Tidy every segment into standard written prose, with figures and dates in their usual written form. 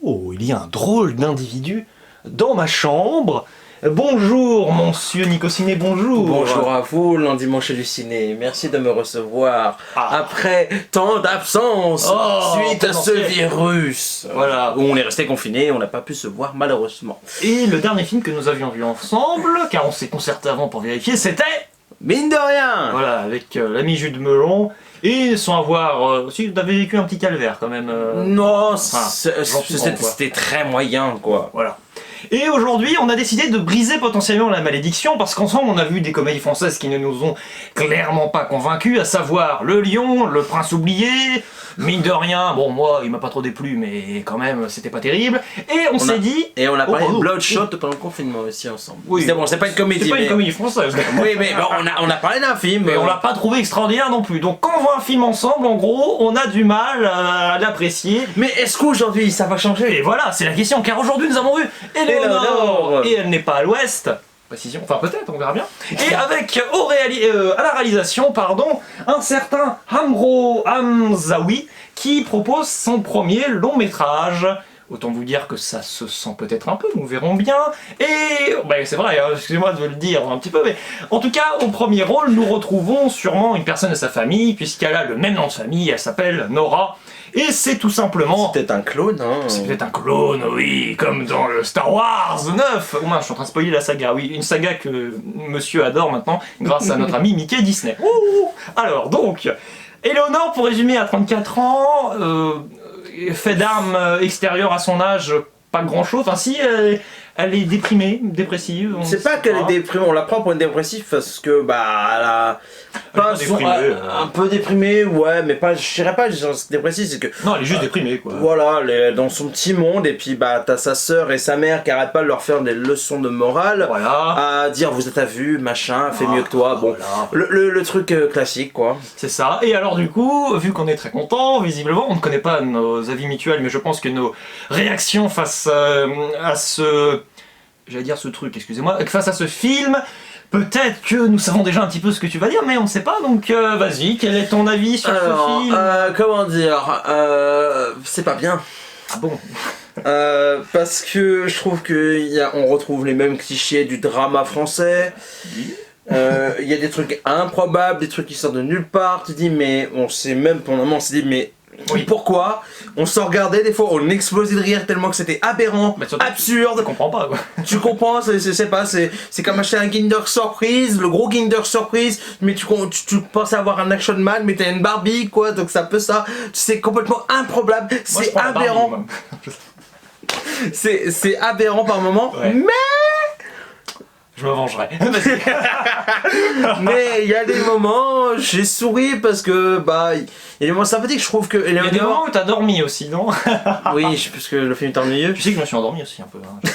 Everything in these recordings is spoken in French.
Oh, il y a un drôle d'individu dans ma chambre. Bonjour, monsieur Nico Ciné, bonjour. Bonjour à vous, lundi manché du ciné. Merci de me recevoir après tant d'absence suite à ce virus. Voilà. Où on est resté confiné, on n'a pas pu se voir malheureusement. Et le dernier film que nous avions vu ensemble, car on s'est concerté avant pour vérifier, c'était... Mine de rien. Voilà, avec l'ami Jules Melon. Et sans avoir... si vous avez vécu un petit calvaire quand même. Non, gentiment, c'était très moyen quoi. Voilà. Et aujourd'hui, on a décidé de briser potentiellement la malédiction parce qu'ensemble, on a vu des comédies françaises qui ne nous ont clairement pas convaincus, à savoir Le Lion, Le Prince oublié, mine de rien, bon moi, il m'a pas trop déplu, mais quand même, c'était pas terrible. Et on s'est dit... Et on a parlé de Bloodshot pendant le confinement aussi ensemble. Oui, c'est bon, c'est pas une comédie. C'est pas une comédie française. Oui, mais bon, on a parlé d'un film. Mais on l'a pas trouvé extraordinaire non plus. Donc quand on voit un film ensemble, en gros, on a du mal à l'apprécier. Mais est-ce qu'aujourd'hui, ça va changer? Et voilà, c'est la question, car aujourd'hui, nous avons vu Éléonore, et elle n'est pas à l'ouest. Précision, enfin peut-être, on verra bien. Et avec à la réalisation, pardon, un certain Hamro Hamzaoui qui propose son premier long métrage. Autant vous dire que ça se sent peut-être un peu, nous verrons bien. Et bah, c'est vrai, hein, excusez-moi de le dire un petit peu, mais en tout cas, au premier rôle, nous retrouvons sûrement une personne de sa famille, puisqu'elle a le même nom de famille, elle s'appelle Nora. Et c'est tout simplement... C'est peut-être un clone, hein. C'est peut-être un clone, oui, comme dans le Star Wars 9. Oh mince, je suis en train de spoiler la saga, oui, une saga que monsieur adore maintenant, grâce à notre ami Mickey Disney. Ouh. Alors, donc, Éléonore, pour résumer, a 34 ans, fait d'armes extérieures à son âge, pas grand-chose, enfin si, elle est déprimée, dépressive. C'est pas qu'elle est déprimée, on la prend pour une dépressive parce que bah elle a pas un peu déprimée, ouais, mais pas, je dirais pas dépressive, c'est que non, elle est juste déprimée quoi. Voilà, elle est dans son petit monde et puis bah t'as sa sœur et sa mère qui arrêtent pas de leur faire des leçons de morale, voilà, à dire vous êtes à vue, machin, fais mieux que toi, bon, voilà. le truc classique quoi. C'est ça. Et alors du coup, vu qu'on est très content, visiblement, on ne connaît pas nos avis mutuels, mais je pense que nos réactions face à ce... J'allais dire ce truc, excusez-moi, face à ce film, peut-être que nous savons déjà un petit peu ce que tu vas dire, mais on ne sait pas, donc vas-y, quel est ton avis sur ce film? Comment dire, c'est pas bien. Ah bon? Parce que je trouve qu'on retrouve les mêmes clichés du drama français. Oui. Il y a des trucs improbables, des trucs qui sortent de nulle part, tu dis mais on sait même, pour le moment on s'est dit mais... Oui, pourquoi? On s'en regardait des fois, on explosait de rire tellement que c'était aberrant, absurde. Tu comprends pas quoi. Tu comprends, c'est pas, c'est comme acheter un Kinder Surprise, le gros Kinder Surprise, mais tu pensais avoir un Action Man, mais t'as une Barbie quoi, donc c'est un peu ça. C'est complètement improbable, c'est aberrant. C'est aberrant par moment, ouais. Mais... Je me vengerai. Mais il y a des moments, j'ai souri parce que bah il y a des moments sympathiques. Je trouve que il y a des moments où t'as dormi aussi, non? Oui, parce que le film est ennuyeux. Tu sais que je me suis endormi aussi un peu. Hein.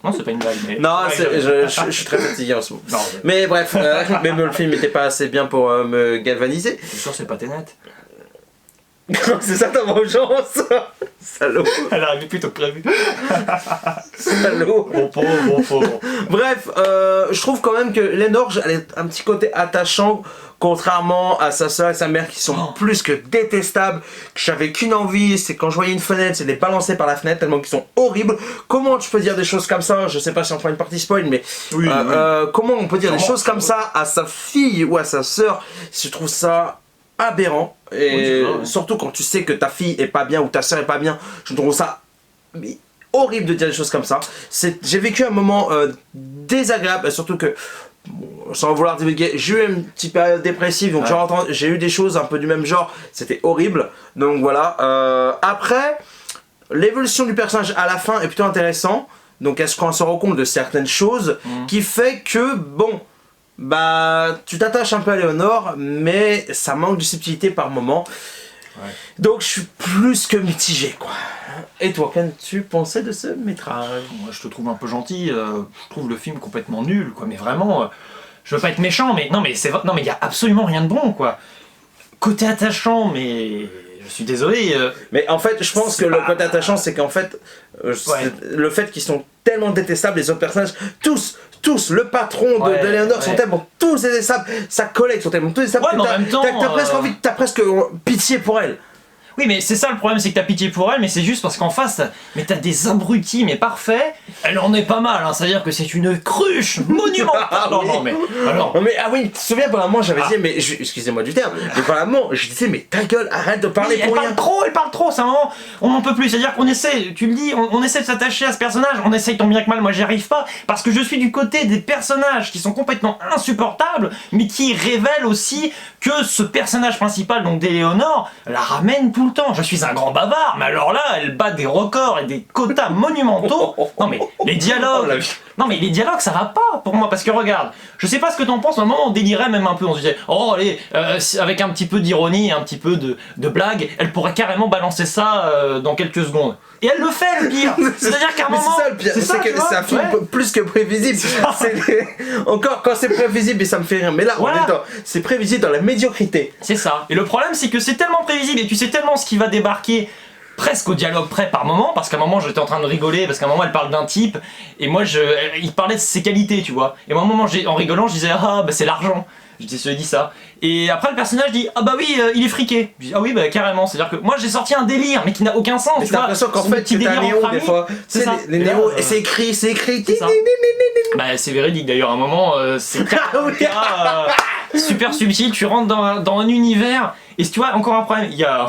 Non, c'est pas une blague. Mais... Non, je suis très fatigué en ce moment. Non, mais bref, même le film n'était pas assez bien pour me galvaniser. Je suis sûr, c'est pas Tenet. C'est ça ta vengeance. Salaud. Elle arrivait plus tôt que prévu. Salaud. Bon pauvre. Bref, je trouve quand même que Éléonore, elle a un petit côté attachant, contrairement à sa soeur et sa mère qui sont plus que détestables. J'avais qu'une envie, c'est quand je voyais une fenêtre, c'est de les balancer par la fenêtre tellement qu'ils sont horribles. Comment tu peux dire des choses comme ça? Je sais pas si on fera une partie spoil, mais oui, comment on peut dire des choses comme ça à sa fille ou à sa soeur? Je trouve ça aberrant, et oui, surtout quand tu sais que ta fille est pas bien ou ta soeur est pas bien, je trouve ça horrible de dire des choses comme ça. J'ai vécu un moment désagréable, surtout que, sans vouloir divulguer, j'ai eu une petite période dépressive, donc j'ai eu des choses un peu du même genre, c'était horrible, donc voilà. Après, l'évolution du personnage à la fin est plutôt intéressant, donc est-ce qu'on se rend compte de certaines choses qui fait que, bon, bah, tu t'attaches un peu à Éléonore, mais ça manque de subtilité par moment. Ouais. Donc je suis plus que mitigé, quoi. Et toi, qu'as-tu pensé de ce métrage? Moi, je te trouve un peu gentil. Je trouve le film complètement nul, quoi. Mais vraiment, je veux pas être méchant, mais non, mais il y a absolument rien de bon, quoi. Côté attachant, mais je suis désolé. Mais en fait, je pense que le côté attachant, c'est qu'en fait, le fait qu'ils sont tellement détestables, les autres personnages, tous, le patron d'Éléonore sont tellement tous détestables, sa collègue sont tellement tous détestables, que t'as presque envie, t'as presque pitié pour elle. Oui, mais c'est ça le problème, c'est que t'as pitié pour elle, mais c'est juste parce qu'en face, mais t'as des abrutis, mais parfaits. Elle en est pas mal, hein, c'est-à-dire que c'est une cruche monumentale. Non, mais alors. Mais ah oui, tu te souviens, pendant un moment, j'avais dit, mais excusez-moi du terme, mais pendant un moment, je disais, mais ta gueule, arrête de parler Oui, pour rien. elle parle trop, c'est un moment, on n'en peut plus. C'est-à-dire qu'on essaie, tu le dis, on essaie de s'attacher à ce personnage, on essaye tant bien que mal, moi j'y arrive pas, parce que je suis du côté des personnages qui sont complètement insupportables, mais qui révèlent aussi que ce personnage principal, donc d'Éléonore, la ramène tout le temps. Je suis un grand bavard, mais alors là, elle bat des records et des quotas monumentaux. Non mais les dialogues, non mais les dialogues, ça va pas pour moi, parce que regarde, je sais pas ce que t'en penses, à un moment on délirait même un peu, on se disait, oh allez, avec un petit peu d'ironie et un petit peu de blague, elle pourrait carrément balancer ça dans quelques secondes. Et elle le fait, le pire. C'est-à-dire qu'à un moment, c'est ça le pire, c'est que c'est un film plus que prévisible. Encore quand c'est prévisible et ça me fait rire, mais là voilà. c'est prévisible dans la médiocrité. C'est ça. Et le problème, c'est que c'est tellement prévisible et tu sais tellement ce qui va débarquer presque au dialogue près par moment, parce qu'à un moment j'étais en train de rigoler, parce qu'à un moment elle parle d'un type, et moi il parlait de ses qualités, tu vois. Et à un moment, en rigolant, je disais, ah bah c'est l'argent. Je dis ça. Et après le personnage dit, ah bah oui, il est friqué. Je dis, ah oui, bah carrément. C'est-à-dire que moi j'ai sorti un délire, mais qui n'a aucun sens. Mais t'as l'impression qu'en fait c'est un néo des fois. C'est ça. Les néos, et c'est écrit. Bah c'est véridique d'ailleurs, à un moment, c'est super subtil, tu rentres dans un univers, et tu vois, encore un problème, il y a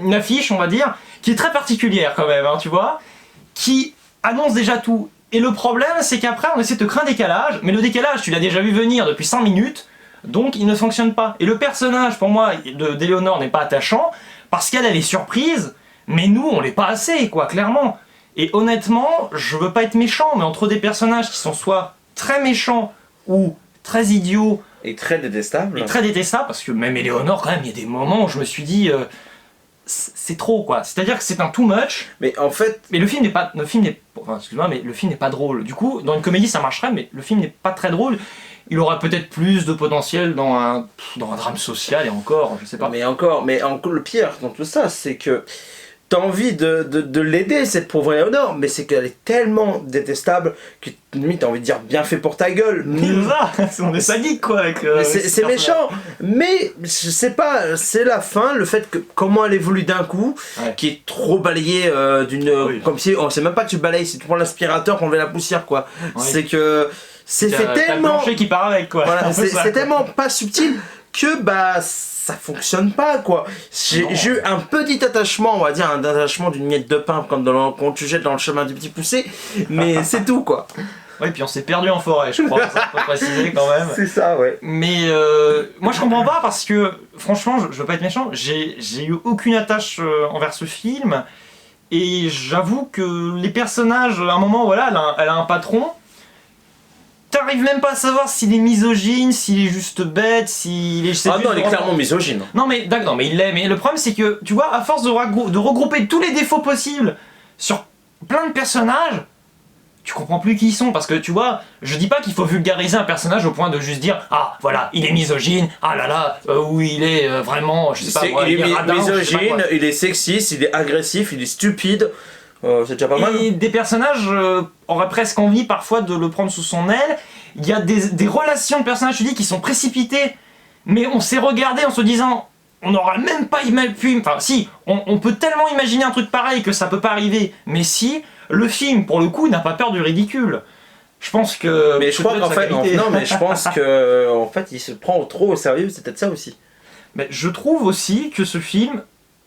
une affiche, on va dire, qui est très particulière quand même, hein, tu vois, qui annonce déjà tout. Et le problème, c'est qu'après, on essaie de te créer un décalage, mais le décalage, tu l'as déjà vu venir depuis 5 minutes, donc il ne fonctionne pas. Et le personnage, pour moi, d'Éléonore n'est pas attachant, parce qu'elle est surprise, mais nous, on l'est pas assez, quoi, clairement. Et honnêtement, je veux pas être méchant, mais entre des personnages qui sont soit très méchants, ou très idiots, et très détestables. Parce que même Éléonore, quand même, il y a des moments où je me suis dit, c'est trop, quoi. C'est-à-dire que c'est un too much. Mais en fait, mais le film n'est pas, excuse-moi, mais le film n'est pas drôle. Du coup, dans une comédie, ça marcherait, mais le film n'est pas très drôle. Il aura peut-être plus de potentiel dans un drame social, et encore, je sais pas. Mais encore, le pire dans tout ça, c'est que t'as envie de l'aider, cette pauvre Éléonore, mais c'est qu'elle est tellement détestable que limite t'as envie de dire bien fait pour ta gueule. On est sadique, quoi. C'est méchant, mais je sais pas, c'est la fin, le fait que comment elle évolue d'un coup, qui est trop balayée comme si on sait même pas que tu balayes, si tu prends l'aspirateur pour enlever la poussière, quoi. Oui. C'est que c'est fait tellement. T'as le qui part avec, quoi. Voilà, c'est tellement pas subtil que ça fonctionne pas, quoi. J'ai eu un petit attachement, on va dire un attachement d'une miette de pain quand tu jettes dans le chemin du petit poussé, mais c'est tout, quoi. Oui, puis on s'est perdu en forêt, je crois, ça faut préciser quand même. C'est ça, ouais. Mais moi je comprends pas, parce que franchement, je veux pas être méchant, j'ai eu aucune attache envers ce film, et j'avoue que les personnages, à un moment, voilà, elle a un patron. T'arrives même pas à savoir s'il est misogyne, s'il est juste bête, s'il est... Ah non, il est clairement misogyne. Non mais il l'est, mais le problème c'est que, tu vois, à force de regrouper tous les défauts possibles sur plein de personnages, tu comprends plus qui ils sont, parce que tu vois, je dis pas qu'il faut vulgariser un personnage au point de juste dire, ah voilà, il est misogyne, ah là là, ou il est vraiment, je sais pas, il est radin, misogyne, il est sexiste, il est agressif, il est stupide. C'est déjà pas mal. Et des personnages auraient presque envie parfois de le prendre sous son aile. Il y a des relations de personnages, tu dis, qui sont précipitées, mais on s'est regardé en se disant, on n'aura même pas pu... Enfin si, on peut tellement imaginer un truc pareil que ça peut pas arriver, mais si, le film, pour le coup, n'a pas peur du ridicule. Je pense que... Mais je crois qu'en fait, je pense que en fait, il se prend trop au sérieux, c'est peut-être ça aussi. Mais je trouve aussi que ce film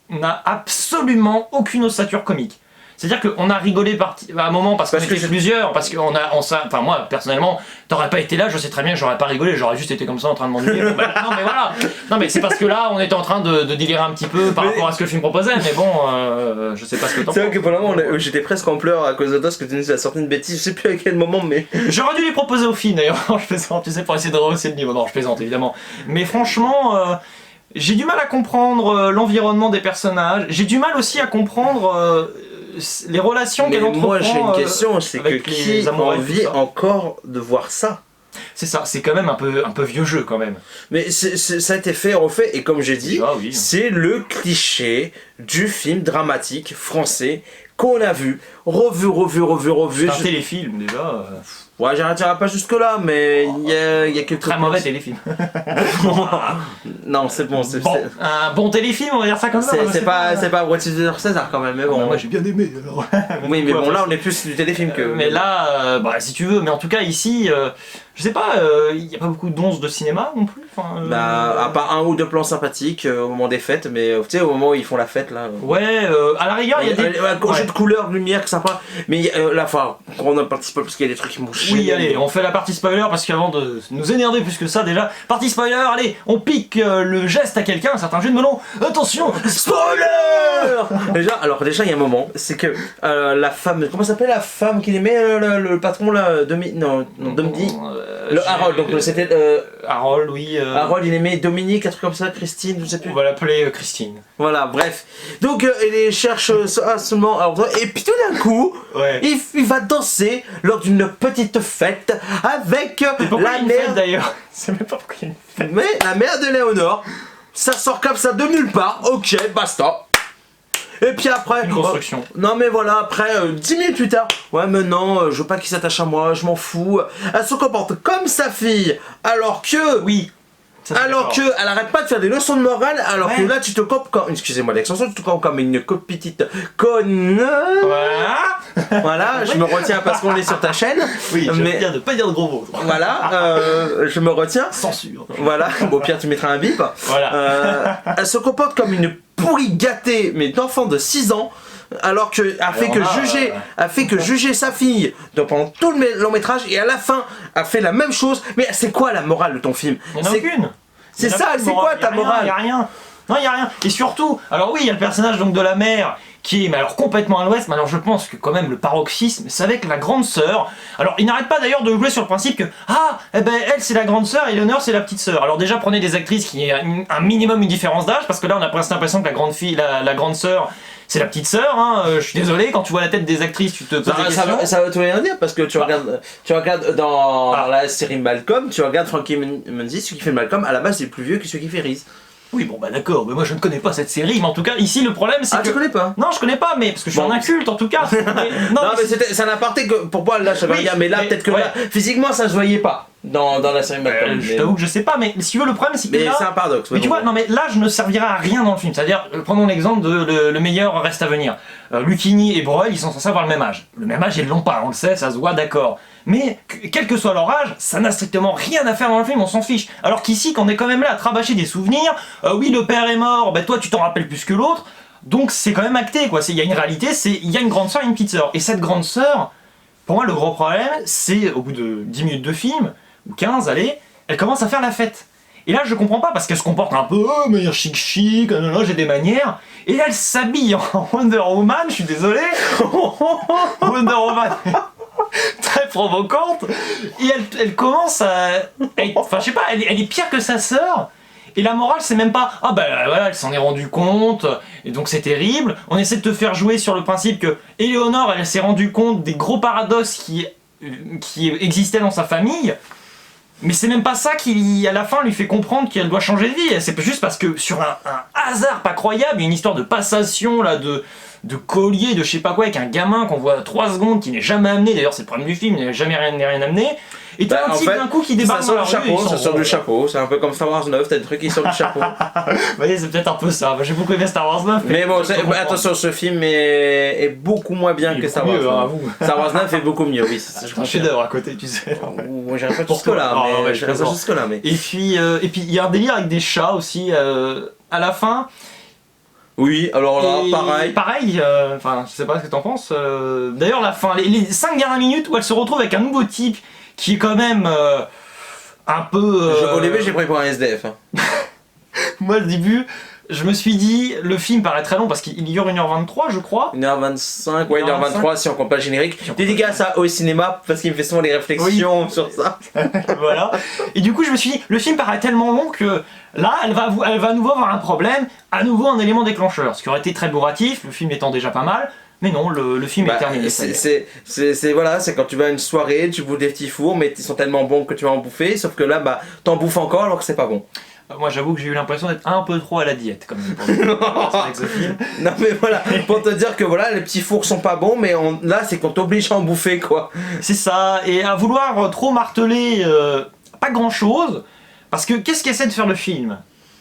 n'a absolument aucune ossature comique. C'est-à-dire qu'on a rigolé à un moment parce qu'on était plusieurs, parce qu'on a... Enfin moi, personnellement, t'aurais pas été là, je sais très bien que j'aurais pas rigolé, j'aurais juste été comme ça en train de m'ennuyer. Non mais voilà. Non mais c'est parce que là, on était en train de délirer un petit peu par rapport à ce que le film proposait, mais bon, je sais pas ce que t'en penses. C'est vrai que pour le moment, j'étais presque en pleurs à cause de toi, parce que tu nous as sorti une bêtise, je sais plus à quel moment, mais... J'aurais dû lui proposer au film d'ailleurs, je plaisante, tu sais, pour essayer de rehausser le niveau. Non, je plaisante évidemment. Mais franchement... j'ai du mal à comprendre l'environnement des personnages, j'ai du mal aussi à comprendre... les relations qu'elle entreprend. Moi j'ai une question, c'est que qui a envie encore de voir ça? C'est ça, c'est quand même un peu vieux jeu quand même. Mais ça a été fait, refait, et comme j'ai dit, c'est le cliché du film dramatique français qu'on a vu, revu. C'est un téléfilm déjà. Ouais, j'arrêterai pas jusque là, mais il y a quelques... Très mauvais téléfilm. Non, c'est bon, Bon, un bon téléfilm, on va dire ça comme ça. c'est pas What is the César quand même, mais bon. Moi j'ai bien aimé alors. Oui, mais bon, là on est plus du téléfilm que... Mais là, bah, si tu veux, mais en tout cas ici, je sais pas, il n'y a pas beaucoup d'onces de cinéma non plus. Bah, à part un ou deux plans sympathiques au moment des fêtes, mais tu sais, au moment où ils font la fête là. Ouais, à la rigueur, il y a des. Un jeu de couleurs, de lumière, que sympa. Mais là, enfin, on a participé parce qu'il y a des trucs qui m'ont chié. Oui, allez, on fait la partie spoiler parce qu'avant de nous énerver plus que ça, déjà, partie spoiler, allez, on pique le geste à quelqu'un, un certain jeu de melon. Attention, spoiler. Déjà, il y a un moment, c'est que la femme, comment s'appelle la femme qui aimait le patron là, Dominique, le Harold, donc c'était Harold, oui. Harold, il aimait Dominique, un truc comme ça, Christine, je sais plus. On va l'appeler Christine. Voilà, bref. Donc il cherche seulement et puis tout d'un coup, ouais. il va danser lors d'une petite fête avec la mère d'ailleurs. C'est même pas pourquoi il y a une fête. Mais la mère de Léonore, ça sort comme ça de nulle part. Ok, basta. Et puis après... Une construction. Non mais voilà, après 10 minutes plus tard, ouais mais non, je veux pas qu'il s'attache à moi, je m'en fous. Elle se comporte comme sa fille, alors que... Oui. Alors que elle arrête pas de faire des leçons de morale, alors que là tu te comptes comme... Excusez-moi l'extension, tu te comptes comme une petite conne. Voilà, je me retiens parce qu'on est sur ta chaîne. Oui, mais de pas dire de gros mots. Voilà, je me retiens. Censure. Voilà, bon pire tu mettras un bip. Voilà. Elle se comporte comme une pourrie gâtée, mais d'enfant de 6 ans. Alors que a fait que juger sa fille pendant tout le long métrage et à la fin a fait la même chose. Mais c'est quoi la morale de ton film? Il n'y en a aucune. C'est ça, c'est quoi ta morale? Il n'y a rien. Non, il n'y a rien. Et surtout, alors oui, il y a le personnage donc de la mère qui est mais alors complètement à l'ouest, mais alors je pense que quand même le paroxysme, c'est avec la grande sœur. Alors il n'arrête pas d'ailleurs de jouer sur le principe que eh ben elle c'est la grande sœur et Léonore c'est la petite sœur. Alors déjà prenez des actrices qui aient un minimum une différence d'âge, parce que là on a presque l'impression que la grande sœur c'est la petite sœur, hein. Je suis désolé, quand tu vois la tête des actrices, tu te poses des questions. Ça va tout rien dire, parce que tu regardes dans la série Malcolm, tu regardes Frankie Muniz, celui qui fait Malcolm, à la base c'est plus vieux que celui qui fait Reese. Oui, bon bah d'accord, mais moi je ne connais pas cette série, mais en tout cas ici le problème c'est que... Ah, tu connais pas? Non, je connais pas, mais parce que je suis un inculte en tout cas. mais c'est un aparté que pour moi là je savais rien, mais là peut-être que là, physiquement ça se voyait pas dans la série Malcolm. Je t'avoue que je sais pas, mais si tu veux le problème c'est que mais là... c'est un paradoxe. Mais tu vois, non mais là je ne servirai à rien dans le film, c'est-à-dire, prenons l'exemple de le meilleur reste à venir. Lucchini et Breuil, ils sont censés avoir le même âge. Le même âge ils l'ont pas, on le sait, ça se voit, d'accord. Mais quel que soit leur âge, ça n'a strictement rien à faire dans le film, on s'en fiche. Alors qu'ici, quand on est quand même là à rabâcher des souvenirs, oui le père est mort, bah toi tu t'en rappelles plus que l'autre, donc c'est quand même acté quoi. Il y a une réalité, il y a une grande sœur et une petite sœur. Et cette grande sœur, pour moi le gros problème, c'est au bout de 10 minutes de film, ou 15, allez, elle commence à faire la fête. Et là je comprends pas parce qu'elle se comporte un peu mais chic, j'ai des manières, et elle s'habille en Wonder Woman, je suis désolé. Wonder Woman très provocante, et elle commence à enfin je sais pas, elle est pire que sa sœur. Et la morale c'est même pas voilà elle s'en est rendue compte et donc c'est terrible. On essaie de te faire jouer sur le principe que Éléonore elle s'est rendue compte des gros paradoxes qui existaient dans sa famille. Mais c'est même pas ça qui, à la fin, lui fait comprendre qu'elle doit changer de vie. C'est juste parce que, sur un hasard pas croyable, il y a une histoire de passation, là, de collier, de je sais pas quoi, avec un gamin qu'on voit 3 secondes, qui n'est jamais amené. D'ailleurs, c'est le problème du film, il n'a jamais rien amené. Et t'as un type d'un coup qui débarque dans la rue. Ça sort du chapeau, c'est un peu comme Star Wars 9, t'as des trucs qui sortent du chapeau. Vous voyez, c'est peut-être un peu ça. J'ai beaucoup aimé Star Wars 9. Mais bon, attention, ce film est beaucoup moins bien que Star Wars 9. Star Wars 9 est beaucoup mieux, oui. C'est un chef-d'œuvre à côté, tu sais. Moi, j'irai pas jusque-là, mais. Et puis, il y a un délire avec des chats aussi, à la fin. Oui, alors là, pareil, enfin, je sais pas ce que t'en penses. D'ailleurs, la fin, les 5 dernières minutes où elle se retrouve avec un nouveau type qui est quand même un peu... Au début, j'ai pris pour un SDF. Moi, le début, je me suis dit, le film paraît très long parce qu'il dure 1h23, je crois. 1h25, ouais, 1h23 si on compte pas le générique. Dédicace ça au cinéma parce qu'il me fait souvent des réflexions sur ça. Voilà. Et du coup, je me suis dit, le film paraît tellement long que là, elle va à nouveau avoir un problème, à nouveau un élément déclencheur. Ce qui aurait été très bourratif, le film étant déjà pas mal. Mais non, le film est terminé. C'est quand tu vas à une soirée, tu bouffes des petits fours, mais ils sont tellement bons que tu vas en bouffer, sauf que là, t'en bouffes encore alors que c'est pas bon. Moi j'avoue que j'ai eu l'impression d'être un peu trop à la diète quand même avec ce film. Non mais voilà, pour te dire que voilà, les petits fours sont pas bons, mais là c'est qu'on t'oblige à en bouffer quoi. C'est ça, et à vouloir trop marteler pas grand chose, parce que qu'est-ce qu'essaie de faire le film?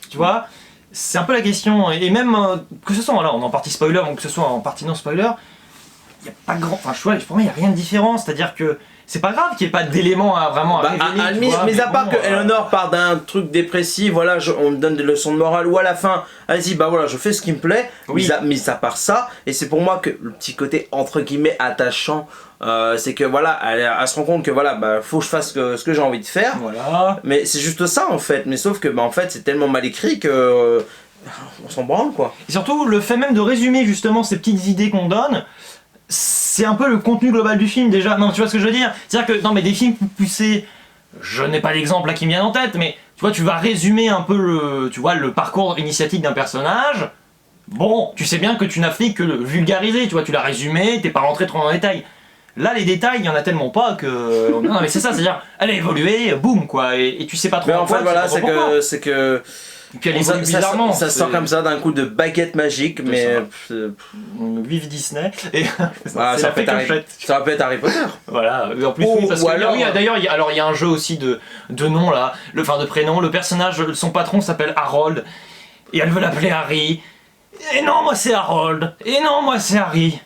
Tu vois, c'est un peu la question, et même que ce soit, là on est en partie spoiler, donc que ce soit en partie non spoiler, il n'y a pas grand. Enfin, pour moi il n'y a rien de différent, c'est-à-dire que c'est pas grave qu'il n'y ait pas d'éléments à vraiment à révéler. Mais à part que Eleanor part d'un truc dépressif, voilà, on me donne des leçons de morale, ou à la fin, elle dit bah voilà, je fais ce qui me plaît, oui. mais ça part ça, et c'est pour moi que le petit côté entre guillemets attachant, c'est que voilà, elle se rend compte que voilà, bah faut que je fasse ce que j'ai envie de faire, voilà. Mais c'est juste ça en fait, mais sauf que bah en fait c'est tellement mal écrit que on s'en branle quoi. Et surtout le fait même de résumer justement ces petites idées qu'on donne. C'est un peu le contenu global du film déjà. Non, tu vois ce que je veux dire? C'est-à-dire que non, mais des films plus poussés, je n'ai pas l'exemple là qui me vient en tête, mais tu vois, tu vas résumer un peu le parcours initiatique d'un personnage. Bon, tu sais bien que tu n'as fait que le vulgariser, tu vois, tu l'as résumé, t'es pas rentré trop dans les détails. Là, les détails, il y en a tellement pas que. Non, mais c'est ça, c'est-à-dire, elle a évolué, boum, quoi, et tu sais pas trop. Mais en fait, voilà, c'est que. Et puis elle évolue bizarrement. Ça sort comme ça d'un coup de baguette magique, mais. Vive Disney. Et voilà, ça peut être Harry Potter. Voilà, en plus, oui, parce que alors... oui, d'ailleurs, il y a un jeu aussi de noms là, de prénoms. Le personnage, son patron s'appelle Harold, et elle veut l'appeler Harry. Et non, moi c'est Harold. Et non, moi c'est Harry.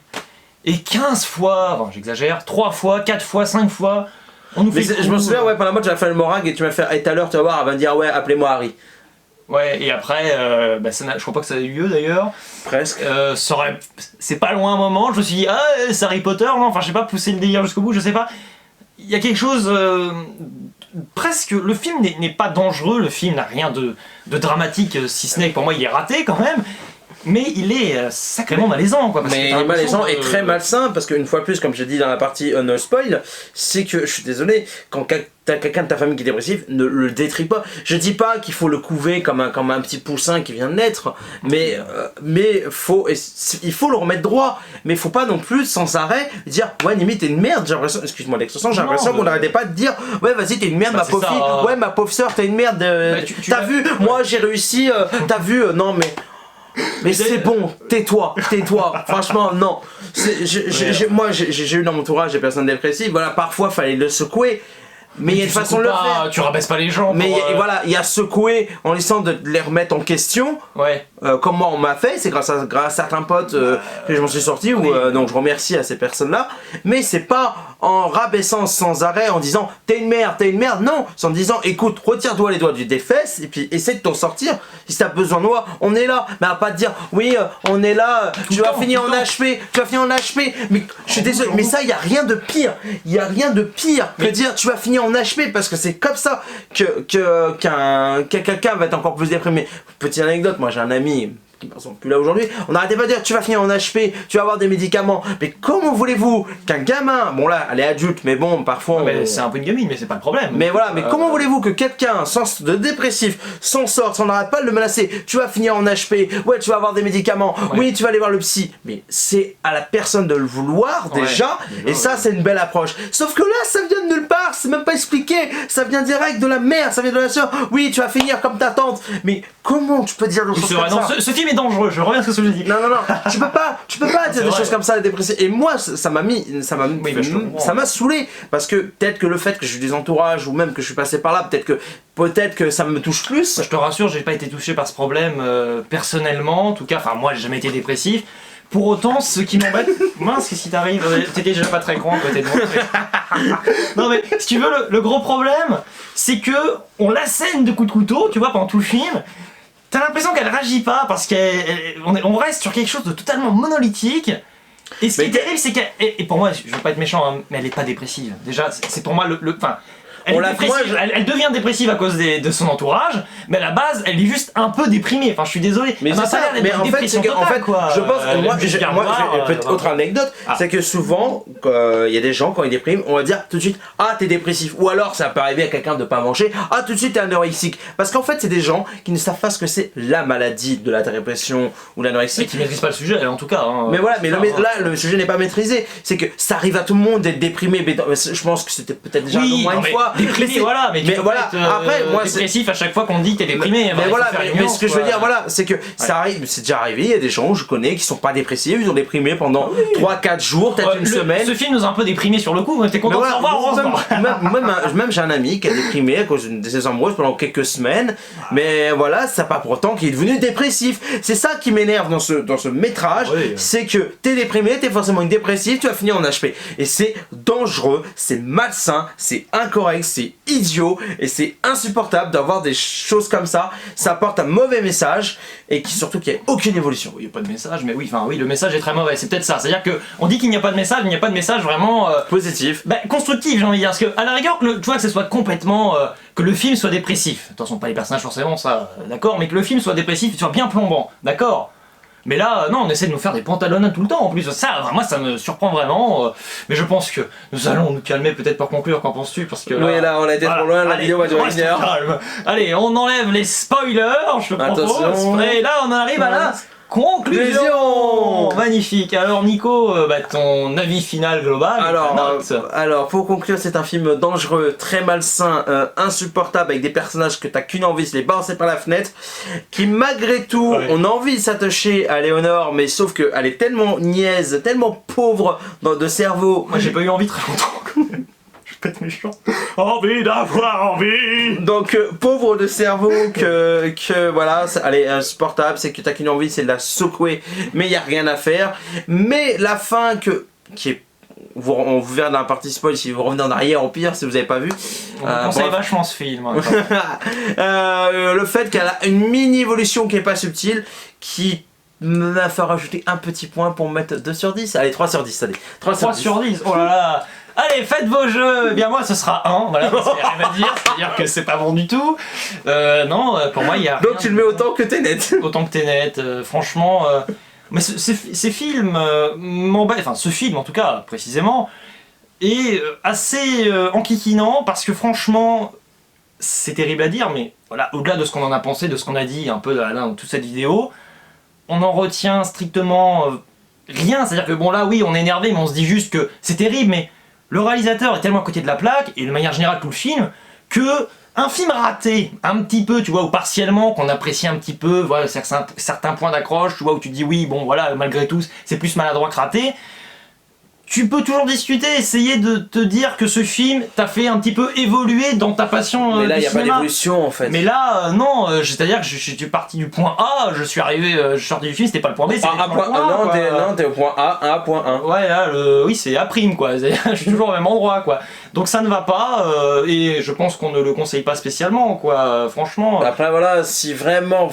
Et 15 fois, enfin j'exagère, 3 fois, 4 fois, 5 fois, on nous fait. Je me souviens, ouais, pendant moi, tu as fait le morag et tu m'as fait. Et tout à l'heure, tu vas voir, elle va me dire, ouais, appelez-moi Harry. Ouais, et après, je crois pas que ça a eu lieu d'ailleurs. Presque. C'est pas loin un moment, je me suis dit, ah, c'est Harry Potter, non, enfin, je sais pas, pousser le délire jusqu'au bout, je sais pas. Il y a quelque chose. Presque. Le film n'est pas dangereux, le film n'a rien de dramatique, si ce n'est que pour moi, il est raté quand même. Mais il est sacrément malaisant quoi. Mais il est malaisant et très malsain parce qu'une fois plus, comme j'ai dit dans la partie no spoil, c'est que je suis désolé, quand t'as quelqu'un de ta famille qui est dépressif, ne le détruis pas. Je dis pas qu'il faut le couver comme un petit poussin qui vient de naître, mais il faut le remettre droit. Mais faut pas non plus sans arrêt dire ouais limite t'es une merde. J'ai l'impression, excuse-moi l'expression, j'ai l'impression qu'on n'arrêtait pas de dire ouais vas-y t'es une merde ma pauvre fille, ouais ma pauvre soeur t'es une merde. T'as vu, moi j'ai réussi, t'as vu, non mais c'est bon, tais-toi, franchement non. Moi j'ai eu dans mon entourage des personnes dépressives, voilà, parfois fallait le secouer. Mais il y a une façon de le faire. Tu rabaisses pas les gens. Mais voilà, il y a secoué en essayant de les remettre en question. Ouais. Comme moi on m'a fait, c'est grâce à certains potes que je m'en suis sorti. Donc je remercie à ces personnes-là. Mais c'est pas en rabaissant sans arrêt, en disant t'es une merde. Non, c'est en disant écoute, retire-toi les doigts des fesses et puis essaie de t'en sortir. Si t'as besoin de moi, on est là. Mais à pas te dire oui, on est là, tu vas finir en HP. Mais je suis désolé, mais ça, il y a rien de pire. Que dire tu vas finir en HP parce que c'est comme ça que quelqu'un va être encore plus déprimé. Petite anecdote, moi j'ai un ami qui ne sont plus là aujourd'hui, on n'arrêtait pas de dire tu vas finir en HP, tu vas avoir des médicaments, mais comment voulez-vous qu'un gamin, bon là elle est adulte mais bon parfois c'est un peu une gamine mais c'est pas le problème. Mais voilà, mais comment voulez-vous que quelqu'un de dépressif s'en sorte, on n'arrête pas de le menacer, tu vas finir en HP, ouais tu vas avoir des médicaments, oui tu vas aller voir le psy, mais c'est à la personne de le vouloir déjà, et ça c'est une belle approche. Sauf que là ça vient de nulle part, c'est même pas expliqué, ça vient direct de la mère, ça vient de la soeur, oui tu vas finir comme ta tante, mais comment tu peux dire des choses comme ça? Ce film est dangereux, je reviens à ce que je dis. Non, tu peux pas dire des choses comme ça à dépressif. Et moi, ça m'a saoulé parce que peut-être que le fait que j'ai eu des entourages ou même que je suis passé par là, peut-être que ça me touche plus. Je te rassure, j'ai pas été touché par ce problème personnellement, en tout cas, enfin moi j'ai jamais été dépressif. Pour autant, ce qui m'embête, mince, qu'est-ce qui t'arrive? T'étais déjà pas très grand à côté de moi. Non mais, si tu veux, le gros problème, c'est que on l'assène de coups de couteau, tu vois, pendant tout le film. T'as l'impression qu'elle réagit pas parce qu'on reste sur quelque chose de totalement monolithique. Et ce qui est terrible, c'est qu'elle. Et pour moi, je veux pas être méchant, hein, mais elle est pas dépressive. Déjà, c'est pour moi enfin. Elle devient dépressive à cause de son entourage, mais à la base, elle est juste un peu déprimée. Enfin, je suis désolé. Mais c'est ça. Mais en fait, c'est qu'en fait, je pense que moi, autre anecdote, c'est que souvent, il y a des gens quand ils dépriment, on va dire tout de suite, ah t'es dépressif. Ou alors, ça peut arriver à quelqu'un de pas manger, ah tout de suite t'es anorexique. Parce qu'en fait, c'est des gens qui ne savent pas ce que c'est la maladie de la dépression ou l'anorexie. Et qui maîtrisent pas le sujet, en tout cas. Hein. Mais voilà, là, le sujet n'est pas maîtrisé. C'est que ça arrive à tout le monde d'être déprimé. Mais je pense que c'était peut-être déjà au moins une fois. Déprimé, voilà, mais tu peux voilà, pas être, après, moi, dépressif à chaque fois qu'on dit que t'es déprimé. Mais voilà, il faut faire une mais nuance, ce que je veux quoi. dire, voilà, c'est que ça arrive, c'est déjà arrivé, il y a des gens, je connais, qui sont pas dépressifs, ils ont déprimé pendant 3-4 jours, peut-être une semaine. Ce film nous a un peu déprimé sur le coup, mais t'es content de voilà, s'en voir, heureusement. même j'ai un ami qui a déprimé à cause de ses amoureuses pendant quelques semaines, mais voilà, c'est pas pour autant qu'il est devenu dépressif. C'est ça qui m'énerve dans ce métrage, c'est que t'es déprimé, t'es forcément une dépressive, tu vas finir en HP. Et c'est dangereux, c'est malsain, c'est incorrect, c'est idiot, et c'est insupportable d'avoir des choses comme ça. Ça apporte un mauvais message, et surtout qu'il n'y a aucune évolution. Il n'y a pas de message, mais oui, le message est très mauvais, c'est peut-être ça. C'est-à-dire qu'on dit qu'il n'y a pas de message, mais il n'y a pas de message vraiment positif. Constructif, j'ai envie de dire. Parce que, à la rigueur, tu vois, que ce soit complètement. Que le film soit dépressif. Attention, pas les personnages forcément, ça, d'accord, mais que le film soit dépressif et soit bien plombant, d'accord. Mais là, non, on essaie de nous faire des pantalonnades tout le temps en plus. Ça, moi, ça me surprend vraiment. Mais je pense que nous allons nous calmer peut-être pour conclure. Qu'en penses-tu? Parce que là, oui, là, on a été trop loin, la vidéo va durer 1 heure. Allez, on enlève les spoilers, je te propose. Attention. Et là, on arrive à la conclusion. Magnifique. Alors, Nico, ton avis final global. Alors, pour conclure, c'est un film dangereux, très malsain, insupportable, avec des personnages que t'as qu'une envie, c'est les balancer par la fenêtre, qui malgré tout, on a envie de s'attacher à Léonore, mais sauf qu'elle est tellement niaise, tellement pauvre de cerveau. Moi, j'ai pas eu envie très longtemps. Je peux être méchant. Envie d'avoir envie. Donc pauvre de cerveau que voilà, elle est insupportable, c'est que t'as qu'une envie, c'est de la secouer, mais il y a rien à faire. Mais la fin qui est, on vous verra dans la partie spoil si vous revenez en arrière, au pire si vous avez pas vu. On conseille vachement ce film. Le fait qu'elle a une mini évolution qui est pas subtile, qui m'a fait rajouter un petit point pour mettre 2 sur 10. Allez, 3 sur 10, allez. 3 sur 10, oh là là. Allez, faites vos jeux. Eh bien moi, ce sera 1, voilà, parce qu'il y a rien à dire, c'est-à-dire que c'est pas bon du tout. Non, pour moi, il y a donc tu le mets autant que Tenet. Autant que Tenet, franchement. Mais ces films m'embêtent, enfin ce film en tout cas, précisément, est assez enquiquinant, parce que franchement, c'est terrible à dire, mais voilà, au-delà de ce qu'on en a pensé, de ce qu'on a dit un peu dans toute cette vidéo, on en retient strictement rien. C'est-à-dire que bon là, oui, on est énervé, mais on se dit juste que c'est terrible, mais le réalisateur est tellement à côté de la plaque, et de manière générale tout le film, que un film raté, un petit peu, tu vois, ou partiellement, qu'on apprécie un petit peu, voilà, certains points d'accroche, tu vois, où tu te dis oui, bon voilà, malgré tout, c'est plus maladroit que raté. Tu peux toujours discuter, essayer de te dire que ce film t'a fait un petit peu évoluer dans ta passion mais là, du il n'y a cinéma. pas d'évolution en fait. Mais là, non, c'est-à-dire que je suis parti du point A, je suis sorti du film, c'était pas le point B, c'était le point A. Non, t'es au point A, point 1. Ouais, là, oui, c'est A', quoi. Je suis toujours au même endroit, quoi. Donc ça ne va pas, et je pense qu'on ne le conseille pas spécialement, quoi. Franchement. Après, voilà, si vraiment,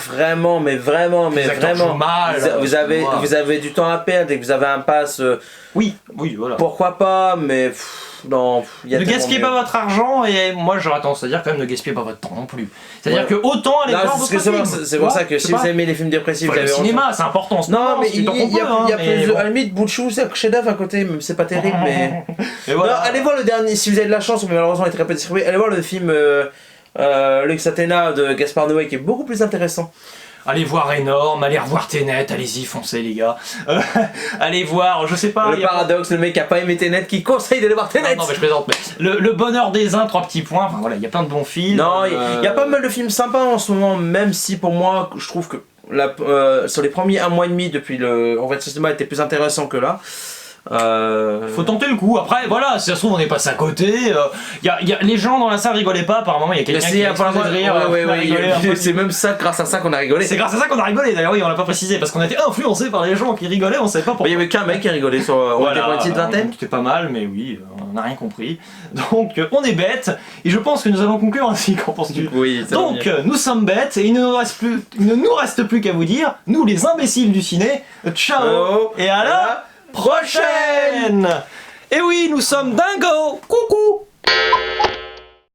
mal, vous avez du temps à perdre et que vous avez un pass. Oui, voilà. Pourquoi pas, mais non. Ne gaspillez pas votre argent, et moi j'aurais tendance à dire quand même ne gaspillez pas votre temps non plus. C'est-à-dire que autant aller voir votre film. C'est pour ça que si vous aimez les films dépressifs, le cinéma, c'est important. Non, mais il y a plus. À la limite, bout de chou, c'est un chef-d'œuvre à côté, même c'est pas terrible, mais. Voilà. Non, allez voir le dernier, si vous avez de la chance, mais malheureusement il est très peu distribué. Allez voir le film Lux Athena de Gaspard Noé qui est beaucoup plus intéressant. Allez voir Énorme, allez revoir Tenet, allez-y, foncez les gars. Allez voir, je sais pas. Le paradoxe, le mec qui a pas aimé Tenet qui conseille d'aller voir Tenet. Non mais je plaisante, mais le bonheur des uns, 3 petits points, enfin voilà, il y a plein de bons films. Non, il y a pas mal de films sympas en ce moment, même si pour moi, je trouve que sur les premiers 1 mois et demi depuis le Revoir le cinéma était plus intéressant que là. Faut tenter le coup. Après, voilà, si ça se trouve, on est passé à côté. Les gens dans la salle rigolaient pas. Apparemment, il y a quelqu'un qui a explosé de rire. C'est même ça, grâce à ça qu'on a rigolé. C'est grâce à ça qu'on a rigolé. D'ailleurs, oui, on l'a pas précisé parce qu'on a été influencé par les gens qui rigolaient. On savait pas pourquoi. Il y avait qu'un mec qui a rigolé sur. On était une petite vingtaine. C'était pas mal, mais oui, on n'a rien compris. Donc, on est bêtes. Et je pense que nous allons conclure ainsi. Qu'en penses-tu? Oui. Donc, nous sommes bêtes et il ne nous reste plus qu'à vous dire, nous les imbéciles du ciné, ciao et à la prochaine. Et oui, nous sommes dingos. Coucou.